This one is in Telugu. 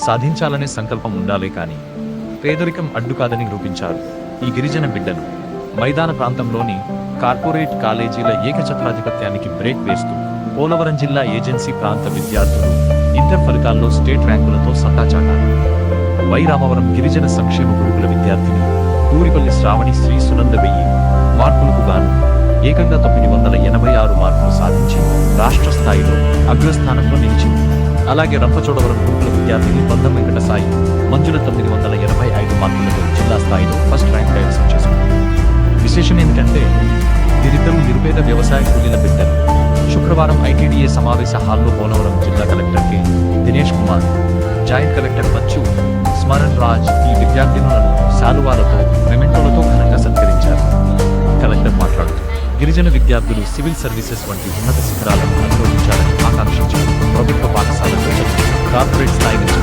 సాధించాలనే సంకల్పం ఉండాలే కానీ పేదరికం అడ్డు కాదని నిరూపించారు. ఈ గిరిజన బిడ్డలు మైదాన ప్రాంతంలోని కార్పొరేట్ కాలేజీల ఏకఛత్రాధిపత్యానికి బ్రేక్ వేస్తూ పోలవరం జిల్లా ఏజెన్సీ ప్రాంత విద్యార్థులు ఇంటర్ ఫలితాల్లో స్టేట్ ర్యాంకులతో సత్తా చాటారు. వై రామవరం గిరిజన సంక్షేమ గురుకుల విద్యార్థిని దూరిపల్లి శ్రావణి శ్రీ సునంద 1000 మార్కులకు గాను ఏకంగా 986 మార్కులు సాధించి రాష్ట్ర స్థాయిలో అగ్రస్థానంలో నిలిచింది. అలాగే రంపచోడవరం గురుకుల విద్యార్థిని బంధం వెంకట సాయి మంజుల 925 మార్కులతో జిల్లా స్థాయిలో ఫస్ట్ ర్యాంక్ కైవసం చేసుకుంది. విశేషం ఏమిటంటే వీరిద్దరూ నిరుపేద వ్యవసాయ కూలీల బిడ్డలు. శుక్రవారం ఐటీడీఏ సమావేశ హాల్లో పోలవరం జిల్లా collector K Dinesh Kumar, joint collector Bachchu, Smaran Raj ఈ విద్యార్థినులను శాలువాలతో మెమెంటోలతో ఘనంగా సత్కరించారు. కలెక్టర్ మాట్లాడుతూ గిరిజన విద్యార్థులు సివిల్ సర్వీసెస్ వంటి ఉన్నత శిఖరాలను అధిరోహించాలని ఆకాంక్షించారు. ప్రభుత్వ పాఠశాలల్లో చదువు కార్పొరేట్ స్థాయి నుంచి